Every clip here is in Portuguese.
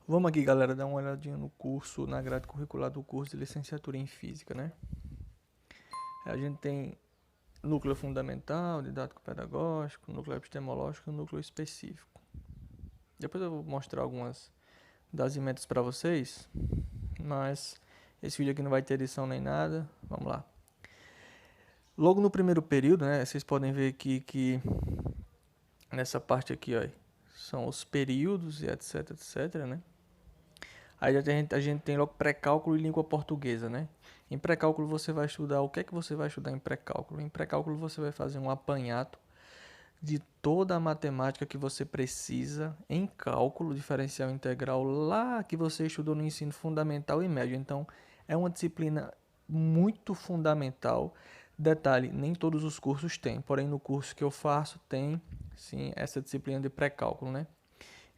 Vamos aqui, galera, dar uma olhadinha no curso, na grade curricular do curso de licenciatura em Física, né? A gente tem núcleo fundamental, didático-pedagógico, núcleo epistemológico e núcleo específico. Depois eu vou mostrar algumas das emendas para vocês, mas esse vídeo aqui não vai ter edição nem nada. Vamos lá. Logo no primeiro período, né, vocês podem ver aqui que nessa parte aqui, ó, são os períodos e etc, etc, né? Aí a gente tem logo pré-cálculo e língua portuguesa, né? Em pré-cálculo você vai estudar, o que é que você vai estudar em pré-cálculo? Em pré-cálculo você vai fazer um apanhado de toda a matemática que você precisa em cálculo diferencial integral lá que você estudou no ensino fundamental e médio. Então, é uma disciplina muito fundamental. Detalhe, nem todos os cursos têm, porém no curso que eu faço tem, sim, essa disciplina de pré-cálculo, né?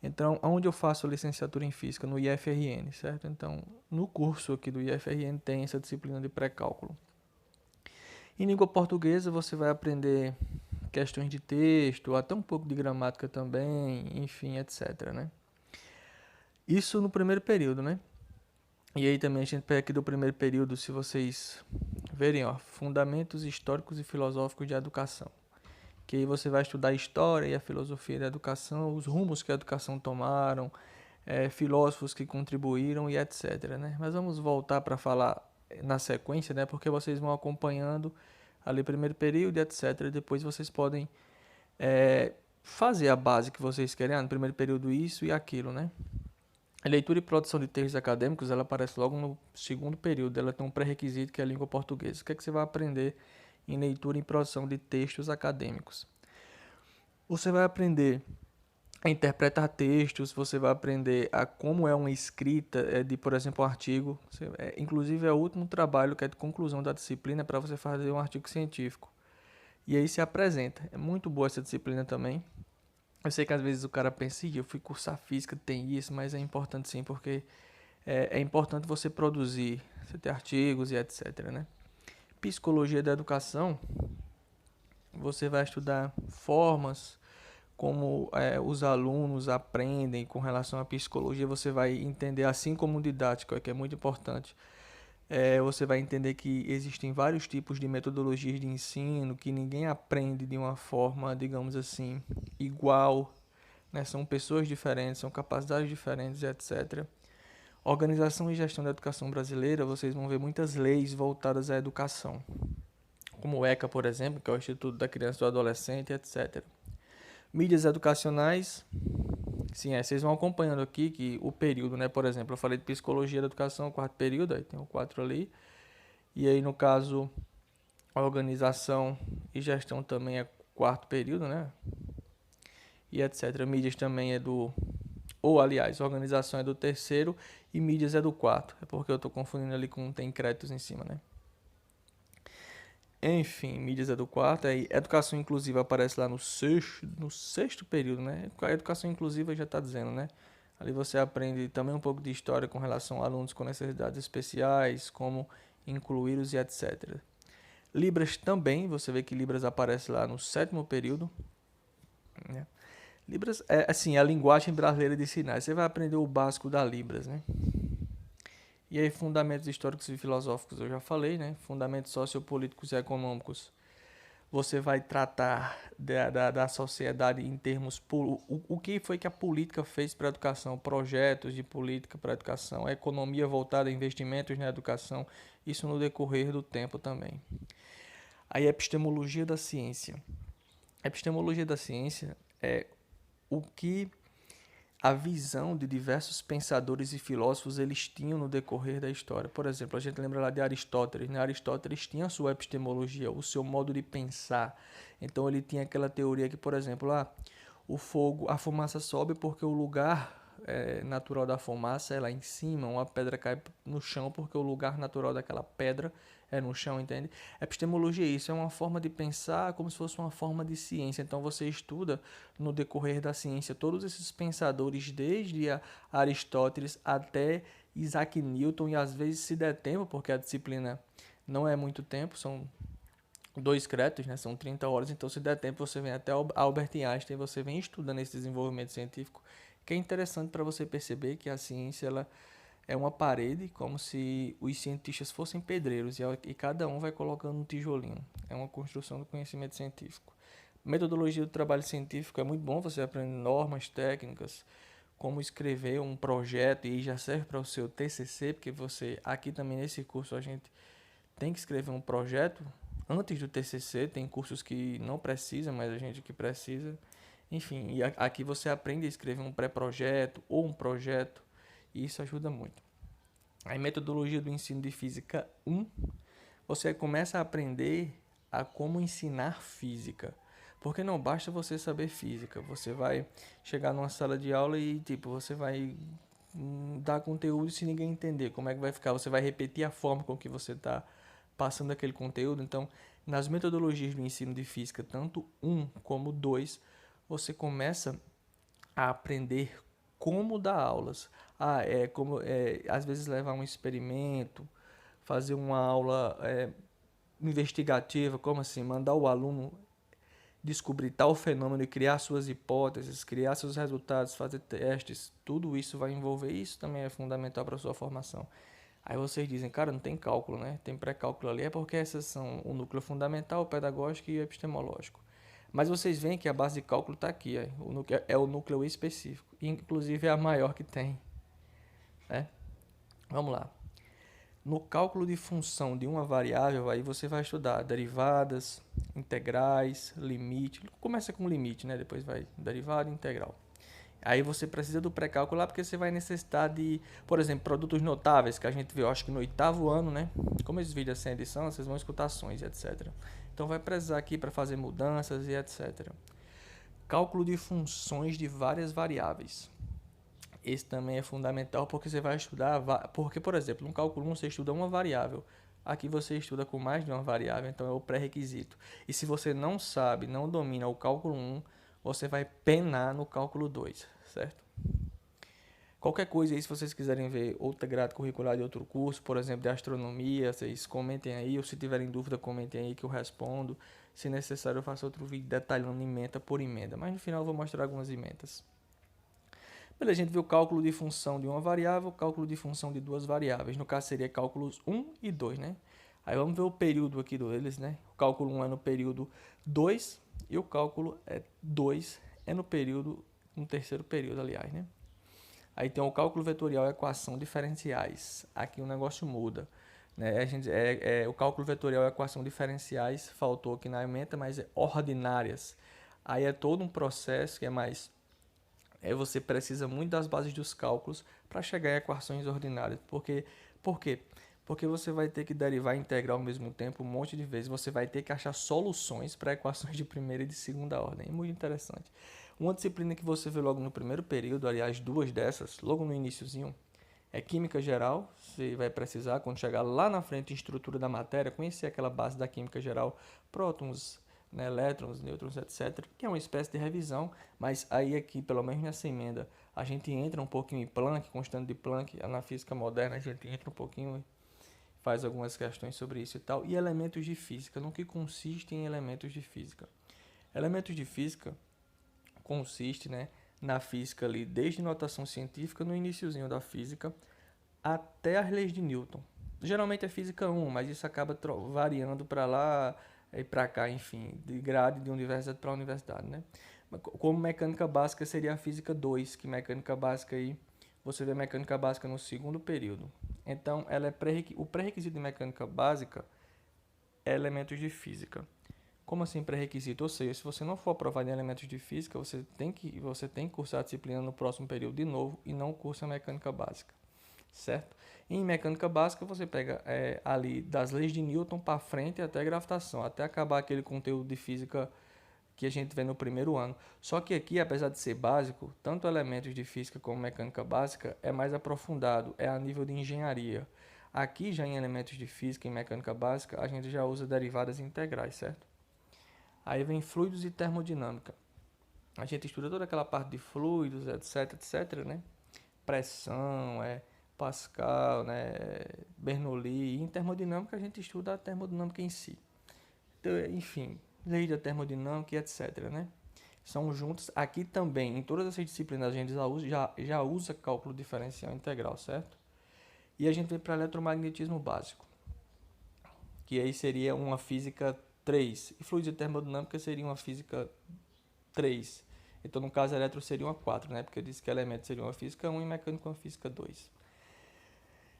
Então, onde eu faço licenciatura em Física? No IFRN, certo? Então, no curso aqui do IFRN tem essa disciplina de pré-cálculo. Em língua portuguesa, você vai aprender questões de texto, até um pouco de gramática também, enfim, etc, né? Isso no primeiro período, né? E aí também a gente pega aqui do primeiro período, se vocês verem, ó, fundamentos históricos e filosóficos de educação. Que aí você vai estudar a história e a filosofia da educação, os rumos que a educação tomaram, filósofos que contribuíram e etc, né? Mas vamos voltar para falar na sequência, né? Porque vocês vão acompanhando ali primeiro período, etc. Depois vocês podem fazer a base que vocês querem, no primeiro período isso e aquilo, né? A leitura e produção de textos acadêmicos, ela aparece logo no segundo período, ela tem um pré-requisito que é a língua portuguesa. O que é que você vai aprender em leitura e produção de textos acadêmicos? Você vai aprender a interpretar textos, você vai aprender a como é uma escrita de, por exemplo, um artigo. Inclusive, é o último trabalho que é de conclusão da disciplina para você fazer um artigo científico. E aí se apresenta. É muito boa essa disciplina também. Eu sei que às vezes o cara pensa, eu fui cursar física, tem isso, mas é importante sim, porque é importante você produzir, você ter artigos e etc, né? Psicologia da educação, você vai estudar formas como os alunos aprendem com relação à psicologia, você vai entender, assim como didática, que é muito importante, você vai entender que existem vários tipos de metodologias de ensino, que ninguém aprende de uma forma, digamos assim, igual, né? São pessoas diferentes, são capacidades diferentes, etc. Organização e gestão da educação brasileira, vocês vão ver muitas leis voltadas à educação, como o ECA, por exemplo, que é o Instituto da Criança e do Adolescente, etc. Mídias educacionais, sim, vocês vão acompanhando aqui que o período, né? Por exemplo, eu falei de psicologia da educação, quarto período, aí tem o 4 ali. E aí, no caso, a organização e gestão também é quarto período, né? E etc. Mídias também é do... Ou, aliás, organização é do terceiro e mídias é do quarto. É porque eu estou confundindo ali com tem créditos em cima, né? Enfim, mídias é do quarto. Aí, educação inclusiva aparece lá no sexto período, né? A educação inclusiva já está dizendo, né? Ali você aprende também um pouco de história com relação a alunos com necessidades especiais, como incluí-los e etc. Libras também, você vê que Libras aparece lá no sétimo período, né? Libras é assim, a linguagem brasileira de sinais. Você vai aprender o básico da Libras, né? E aí, fundamentos históricos e filosóficos, eu já falei, né? Fundamentos sociopolíticos e econômicos. Você vai tratar da sociedade em termos... O que foi que a política fez para a educação? Projetos de política para a educação, a economia voltada a investimentos na educação. Isso no decorrer do tempo também. Aí, a epistemologia da ciência. A epistemologia da ciência é o que a visão de diversos pensadores e filósofos eles tinham no decorrer da história. Por exemplo, a gente lembra lá de Aristóteles, né? Aristóteles tinha a sua epistemologia, o seu modo de pensar. Então ele tinha aquela teoria que, por exemplo, o fogo, a fumaça sobe porque o lugar natural da fumaça é lá em cima, uma pedra cai no chão porque o lugar natural daquela pedra é no chão, entende? Epistemologia é isso, é uma forma de pensar como se fosse uma forma de ciência. Então você estuda no decorrer da ciência todos esses pensadores, desde Aristóteles até Isaac Newton, e às vezes se der tempo, porque a disciplina não é muito tempo, são 2 créditos, né? São 30 horas, então se der tempo você vem até Albert Einstein, você vem estudando esse desenvolvimento científico, que é interessante para você perceber que a ciência ela é uma parede, como se os cientistas fossem pedreiros e cada um vai colocando um tijolinho. É uma construção do conhecimento científico. Metodologia do trabalho científico é muito bom, você aprende normas, técnicas, como escrever um projeto e já serve para o seu TCC, porque você aqui também nesse curso a gente tem que escrever um projeto antes do TCC, tem cursos que não precisa, mas a gente que precisa. Enfim, e aqui você aprende a escrever um pré-projeto ou um projeto, e isso ajuda muito. A metodologia do ensino de física 1, você começa a aprender a como ensinar física. Porque não basta você saber física, você vai chegar numa sala de aula e tipo, você vai dar conteúdo se ninguém entender, como é que vai ficar? Você vai repetir a forma com que você está passando aquele conteúdo. Então, nas metodologias do ensino de física, tanto 1 como 2, você começa a aprender como dar aulas. Às vezes levar um experimento, fazer uma aula investigativa, como assim, mandar o aluno descobrir tal fenômeno e criar suas hipóteses, criar seus resultados, fazer testes, tudo isso vai envolver, isso também é fundamental para a sua formação. Aí vocês dizem, cara, não tem cálculo, né? Tem pré-cálculo ali, é porque essas são o núcleo fundamental, o pedagógico e o epistemológico. Mas vocês veem que a base de cálculo está aqui, é o núcleo específico, inclusive é a maior que tem, né? Vamos lá. No cálculo de função de uma variável, aí você vai estudar derivadas, integrais, limite. Começa com limite, né? Depois vai derivada e integral. Aí você precisa do pré-cálculo lá porque você vai necessitar de, por exemplo, produtos notáveis, que a gente vê, eu acho que no 8º ano, né? Como esses vídeos sem edição, vocês vão escutar ações e etc. Então vai precisar aqui para fazer mudanças e etc. Cálculo de funções de várias variáveis. Esse também é fundamental porque você vai estudar, porque, por exemplo, no cálculo 1 você estuda uma variável, aqui você estuda com mais de uma variável, então é o pré-requisito. E se você não sabe, não domina o cálculo 1, você vai penar no cálculo 2, certo? Qualquer coisa aí, se vocês quiserem ver outra grade curricular de outro curso, por exemplo, de astronomia, vocês comentem aí, ou se tiverem dúvida, comentem aí que eu respondo. Se necessário, eu faço outro vídeo detalhando emenda por emenda, mas no final eu vou mostrar algumas emendas. Beleza, a gente viu o cálculo de função de uma variável, cálculo de função de duas variáveis. No caso, seria cálculos 1 e 2, né? Aí vamos ver o período aqui deles, né? O cálculo 1 é no período 2 e o cálculo 2 é no terceiro período, aliás, né? Aí tem o cálculo vetorial e equação diferenciais. Aqui o negócio muda, né? O cálculo vetorial e equação diferenciais, faltou aqui na ementa, mas é ordinárias. Aí é todo um processo que é mais... você precisa muito das bases dos cálculos para chegar em equações ordinárias. Por quê? Porque você vai ter que derivar e integrar ao mesmo tempo um monte de vezes. Você vai ter que achar soluções para equações de primeira e de segunda ordem. É muito interessante. Uma disciplina que você vê logo no primeiro período, aliás, 2 dessas, logo no iniciozinho, é Química Geral. Você vai precisar, quando chegar lá na frente, em estrutura da matéria, conhecer aquela base da Química Geral, prótons, né, elétrons, nêutrons, etc., que é uma espécie de revisão, mas aí aqui, pelo menos nessa emenda, a gente entra um pouquinho em Planck, constante de Planck, na física moderna a gente entra um pouquinho e faz algumas questões sobre isso e tal, e elementos de física. No que consiste em elementos de física? Elementos de física consiste, né, na física ali, desde notação científica, no iniciozinho da física, até as leis de Newton. Geralmente é física 1, mas isso acaba variando para lá e para cá, enfim, de grade de universidade para universidade, né? Como mecânica básica seria a física 2, que mecânica básica aí, você vê mecânica básica no segundo período. Então, ela é o pré-requisito de mecânica básica é elementos de física. Como assim pré-requisito? Ou seja, se você não for aprovado em elementos de física, você tem que cursar a disciplina no próximo período de novo e não cursa mecânica básica, certo? Em mecânica básica, você pega ali das leis de Newton para frente até gravitação, até acabar aquele conteúdo de física que a gente vê no primeiro ano. Só que aqui, apesar de ser básico, tanto elementos de física como mecânica básica é mais aprofundado, é a nível de engenharia. Aqui, já em elementos de física e mecânica básica, a gente já usa derivadas integrais, certo? Aí vem fluidos e termodinâmica. A gente estuda toda aquela parte de fluidos, etc, né? Pressão, Pascal, né, Bernoulli. E em termodinâmica a gente estuda a termodinâmica em si. Então, enfim, lei da termodinâmica e etc, né? São juntos. Aqui também, em todas essas disciplinas, a gente já usa cálculo diferencial integral, certo? E a gente vem para eletromagnetismo básico, que aí seria uma física 3. E fluidos e termodinâmica seria uma física 3. Então, no caso, eletro seria uma 4, né? Porque eu disse que elemento seria uma física 1 e mecânico uma física 2.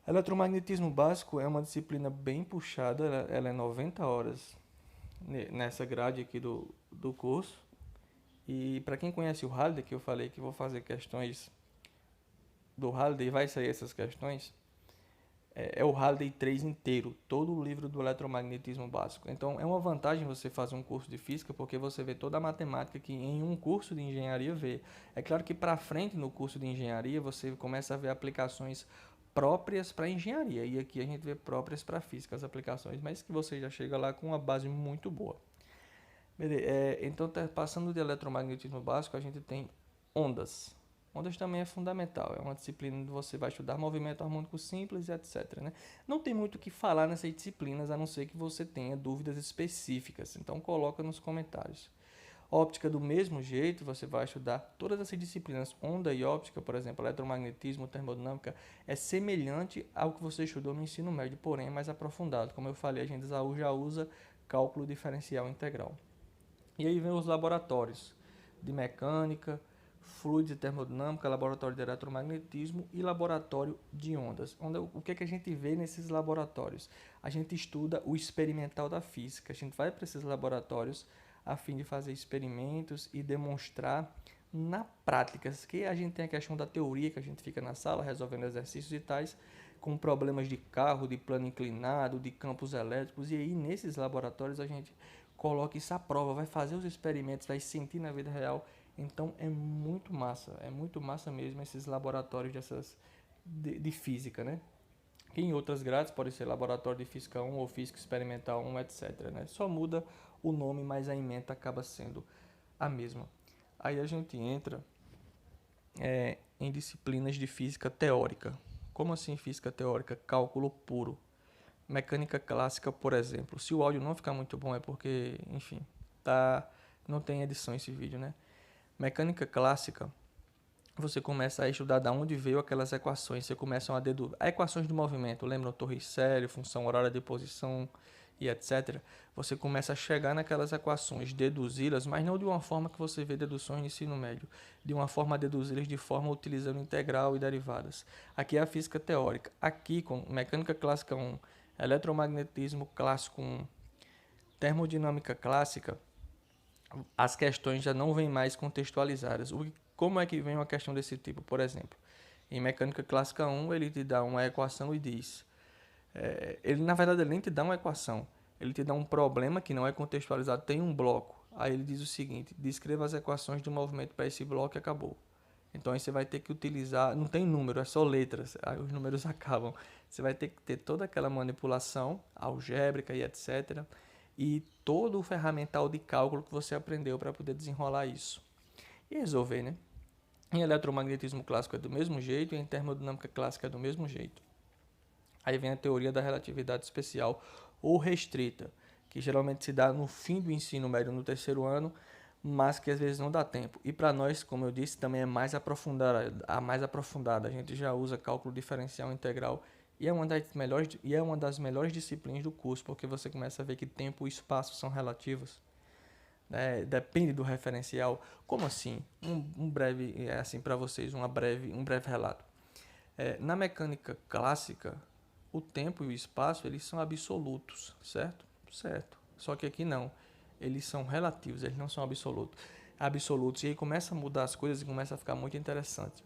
Eletromagnetismo básico é uma disciplina bem puxada, ela é 90 horas nessa grade aqui do curso. E para quem conhece o Halliday, que eu falei que vou fazer questões do Halliday, vai sair essas questões, é o Halliday 3 inteiro, todo o livro do eletromagnetismo básico. Então é uma vantagem você fazer um curso de física, porque você vê toda a matemática que em um curso de engenharia vê. É claro que para frente no curso de engenharia você começa a ver aplicações próprias para engenharia, e aqui a gente vê próprias para física as aplicações, mas que você já chega lá com uma base muito boa. Então, passando de eletromagnetismo básico, a gente tem ondas. Ondas também é fundamental, é uma disciplina onde você vai estudar movimento harmônico simples e etc, né? Não tem muito o que falar nessas disciplinas, a não ser que você tenha dúvidas específicas, então coloca nos comentários. Óptica do mesmo jeito, você vai estudar todas essas disciplinas, onda e óptica, por exemplo, eletromagnetismo, termodinâmica, é semelhante ao que você estudou no ensino médio, porém é mais aprofundado. Como eu falei, a gente já usa cálculo diferencial integral. E aí vem os laboratórios de mecânica, fluidos e termodinâmica, laboratório de eletromagnetismo e laboratório de ondas. O que é que a gente vê nesses laboratórios? A gente estuda o experimental da física. A gente vai para esses laboratórios a fim de fazer experimentos e demonstrar na prática, que a gente tem a questão da teoria, que a gente fica na sala resolvendo exercícios e tais, com problemas de carro, de plano inclinado, de campos elétricos, e aí nesses laboratórios a gente coloca isso à prova, vai fazer os experimentos, vai sentir na vida real. Então é muito massa mesmo esses laboratórios de física, né? Que em outras grades pode ser laboratório de física 1 ou física experimental 1, etc, né? Só muda o nome, mas a ementa acaba sendo a mesma. Aí a gente entra em disciplinas de física teórica. Como assim física teórica? Cálculo puro. Mecânica clássica, por exemplo. Se o áudio não ficar muito bom é porque, enfim, não tem edição esse vídeo, né? Mecânica clássica, você começa a estudar de onde veio aquelas equações. Você começa a deduzir. Equações de movimento, lembram Torricelli, função horária de posição e etc. Você começa a chegar naquelas equações, deduzi-las, mas não de uma forma que você vê deduções no ensino médio, de uma forma a deduzi-las de forma utilizando integral e derivadas. Aqui é a física teórica. Aqui, com mecânica clássica 1, eletromagnetismo clássico 1, termodinâmica clássica, as questões já não vêm mais contextualizadas. Como é que vem uma questão desse tipo? Por exemplo, em mecânica clássica 1, ele te dá uma equação e diz... na verdade, ele nem te dá uma equação. Ele te dá um problema que não é contextualizado, tem um bloco. Aí ele diz o seguinte, descreva as equações de movimento para esse bloco e acabou. Então aí você vai ter que utilizar, não tem número, é só letras, aí os números acabam. Você vai ter que ter toda aquela manipulação algébrica e etc. E todo o ferramental de cálculo que você aprendeu para poder desenrolar isso. E resolver, né? Em eletromagnetismo clássico é do mesmo jeito e em termodinâmica clássica é do mesmo jeito. Aí vem a teoria da relatividade especial ou restrita, que geralmente se dá no fim do ensino médio, no terceiro ano, mas que às vezes não dá tempo. E para nós, como eu disse, também é mais aprofundada, A gente já usa cálculo diferencial integral e é uma das melhores disciplinas do curso, porque você começa a ver que tempo e espaço são relativos. Né? Depende do referencial. Como assim? Um breve, assim para vocês, um breve relato. Na mecânica clássica, o tempo e o espaço eles são absolutos, certo? Certo. Só que aqui não. Eles são relativos, eles não são absolutos. E aí começa a mudar as coisas e começa a ficar muito interessante.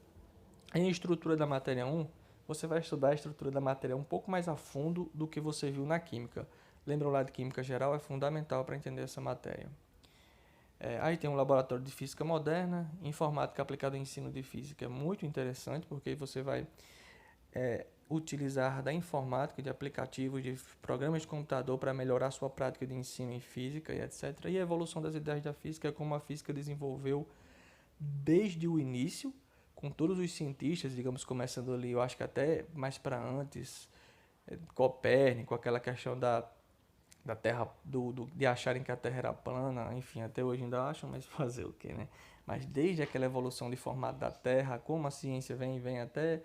Em estrutura da matéria 1, você vai estudar a estrutura da matéria um pouco mais a fundo do que você viu na química. Lembra lá de química geral? É fundamental para entender essa matéria. Aí tem um laboratório de física moderna, informática aplicada ao ensino de física. É muito interessante porque você vai utilizar da informática, de aplicativos, de programas de computador para melhorar sua prática de ensino em física e etc. E a evolução das ideias da física é como a física desenvolveu desde o início, com todos os cientistas, digamos, começando ali, eu acho que até mais para antes, Copérnico, aquela questão da Terra, de acharem que a Terra era plana, enfim, até hoje ainda acham, mas fazer o quê, né? Mas desde aquela evolução de formato da Terra, como a ciência vem até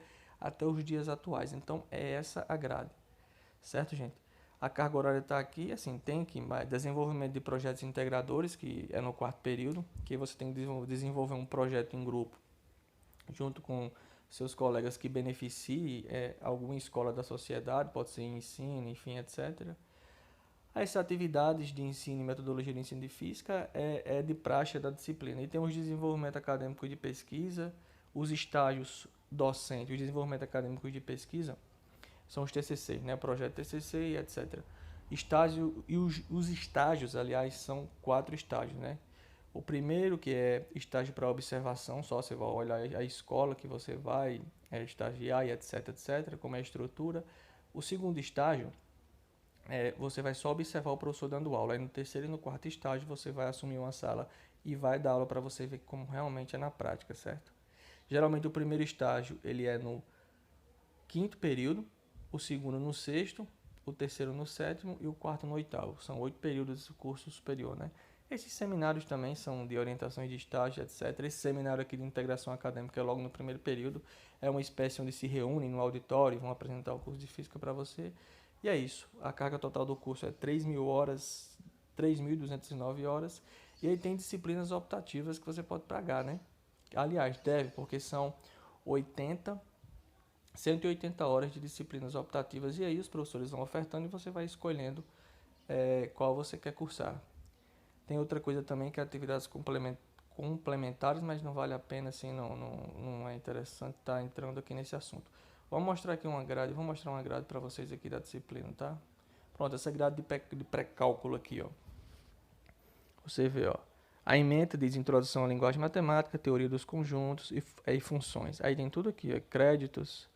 os dias atuais. Então, é essa a grade, certo, gente? A carga horária está aqui, assim, tem que desenvolvimento de projetos integradores, que é no quarto período, que você tem que desenvolver um projeto em grupo, junto com seus colegas que beneficie alguma escola da sociedade, pode ser ensino, enfim, etc. As atividades de ensino e metodologia de ensino de física é de praxe da disciplina. E tem os desenvolvimento acadêmico de pesquisa, os estágios docentes, os desenvolvimento acadêmicos de pesquisa, são os TCC, né? Projeto TCC e etc. Estágio, e os estágios, aliás, são 4 estágios, né? O primeiro, que é estágio para observação, só você vai olhar a escola que você vai estagiar e etc, etc, como é a estrutura. O segundo estágio, você vai só observar o professor dando aula. Aí no terceiro e no quarto estágio você vai assumir uma sala e vai dar aula para você ver como realmente é na prática, certo? Geralmente o primeiro estágio ele é no quinto período, o segundo no sexto, o terceiro no sétimo e o quarto no oitavo. São 8 períodos do curso superior, né? Esses seminários também são de orientações de estágio, etc. Esse seminário aqui de integração acadêmica é logo no primeiro período. É uma espécie onde se reúnem no auditório e vão apresentar o curso de física para você. E é isso. A carga total do curso é 3.000 horas, 3.209 horas. E aí tem disciplinas optativas que você pode pagar, né? Aliás, deve, porque são 180 horas de disciplinas optativas. E aí os professores vão ofertando e você vai escolhendo qual você quer cursar. Tem outra coisa também que é atividades complementares, mas não vale a pena, assim, não é interessante estar entrando aqui nesse assunto. Vamos mostrar aqui uma grade, vou mostrar uma grade para vocês aqui da disciplina, tá? Pronto, essa grade de pré-cálculo aqui, ó. Você vê, ó. A ementa diz introdução à linguagem matemática, teoria dos conjuntos e funções. Aí tem tudo aqui, ó, créditos,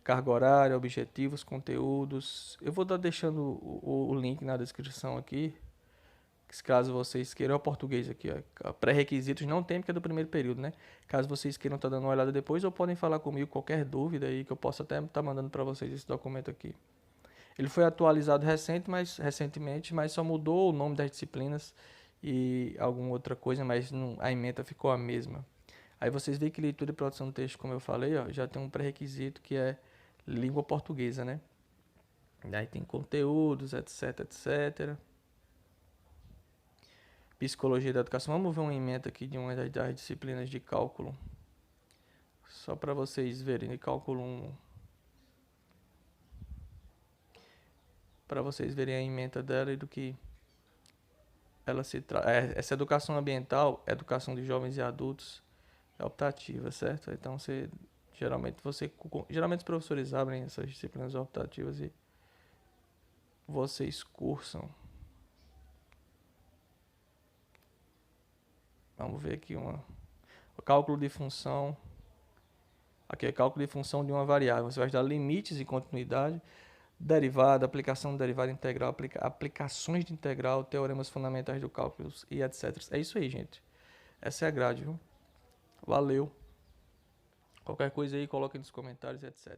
carga horária, objetivos, conteúdos. Eu vou estar deixando o link na descrição aqui, caso vocês queiram. O português aqui, ó, pré-requisitos não tem porque é do primeiro período, né? Caso vocês queiram estar dando uma olhada depois, ou podem falar comigo qualquer dúvida aí, que eu posso até estar mandando para vocês esse documento aqui. Ele foi atualizado recentemente, mas só mudou o nome das disciplinas e alguma outra coisa, mas a ementa ficou a mesma. Aí vocês veem que leitura e produção do texto, como eu falei, ó, já tem um pré-requisito que é língua portuguesa, né? Aí tem conteúdos, etc, etc. Psicologia da educação. Vamos ver uma ementa aqui de uma das disciplinas de cálculo. Só para vocês verem, de cálculo 1. Para vocês verem a ementa dela e do que ela se trata. Essa educação ambiental, educação de jovens e adultos, é optativa, certo? Então geralmente os professores abrem essas disciplinas optativas e vocês cursam. Vamos ver aqui o cálculo de função. Aqui é cálculo de função de uma variável. Você vai estudar limites e continuidade, derivada, aplicação de derivada integral, aplicações de integral, teoremas fundamentais do cálculo e etc. É isso aí, gente. Essa é a grade, viu? Valeu. Qualquer coisa aí, coloque nos comentários, etc.